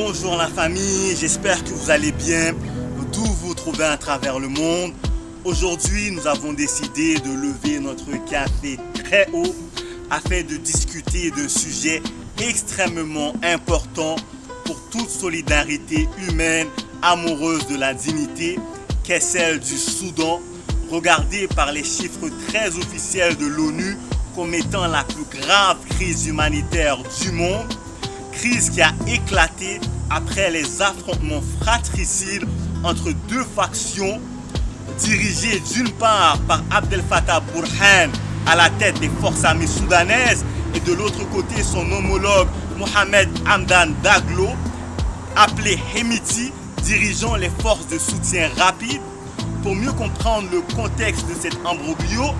Bonjour la famille, j'espère que vous allez bien, d'où vous vous trouvez à travers le monde. Aujourd'hui, nous avons décidé de lever notre café très haut afin de discuter d'un sujet extrêmement important pour toute solidarité humaine amoureuse de la dignité, qu'est celle du Soudan, regardée par les chiffres très officiels de l'ONU comme étant la plus grave crise humanitaire du monde. Crise qui a éclaté après les affrontements fratricides entre deux factions dirigées d'une part par Abdel Fattah Burhan à la tête des forces armées soudanaises et de l'autre côté son homologue Mohamed Hamdan Daglo appelé Hemiti dirigeant les forces de soutien rapide. Pour mieux comprendre le contexte de cet imbroglio,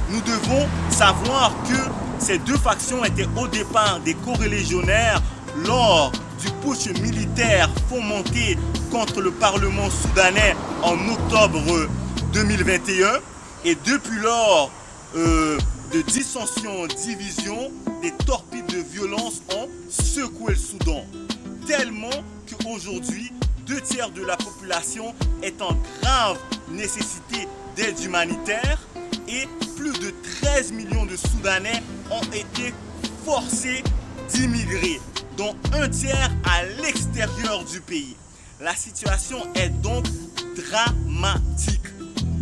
nous devons savoir que ces deux factions étaient au départ des corélégionnaires lors du putsch militaire fomenté contre le Parlement soudanais en octobre 2021 et depuis lors de dissensions, divisions, des torpilles de violence ont secoué le Soudan. Tellement qu'aujourd'hui, 2/3 de la population est en grave nécessité d'aide humanitaire et plus de 13 millions de Soudanais ont été forcés d'immigrer, dont 1/3 à l'extérieur du pays. La situation est donc dramatique.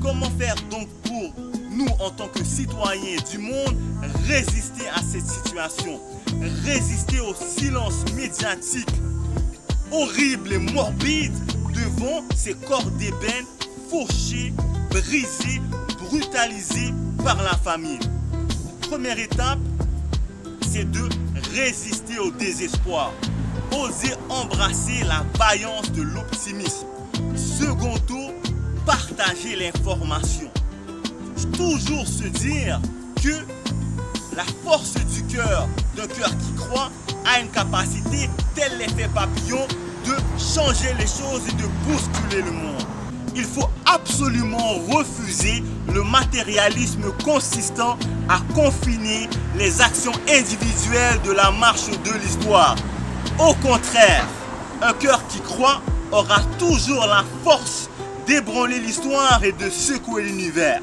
Comment faire donc pour nous, en tant que citoyens du monde, résister à cette situation, résister au silence médiatique horrible et morbide devant ces corps d'ébène fauchés, brisés, brutalisés par la famine? Première étape, c'est de résister au désespoir, oser embrasser la vaillance de l'optimisme. Second tour, partager l'information. Toujours se dire que la force du cœur, d'un cœur qui croit, a une capacité, tel l'effet papillon, de changer les choses et de bousculer le monde. Il faut absolument refuser le matérialisme consistant à confiner les actions individuelles de la marche de l'histoire. Au contraire, un cœur qui croit aura toujours la force d'ébranler l'histoire et de secouer l'univers.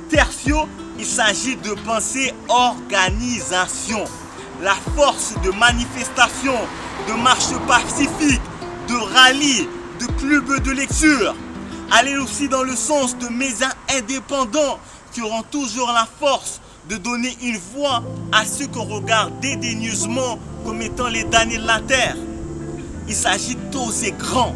Tertio, il s'agit de penser organisation, la force de manifestation, de marche pacifique, de rallye, de clubs de lecture. Aller aussi dans le sens de médias indépendants qui auront toujours la force de donner une voix à ceux qu'on regarde dédaigneusement comme étant les damnés de la terre. Il s'agit d'oser grand.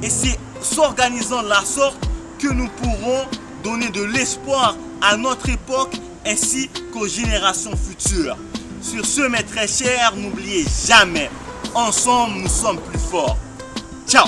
Et c'est s'organisant de la sorte que nous pourrons donner de l'espoir à notre époque ainsi qu'aux générations futures. Sur ce, mes très chers, n'oubliez jamais, ensemble nous sommes plus forts. Ciao!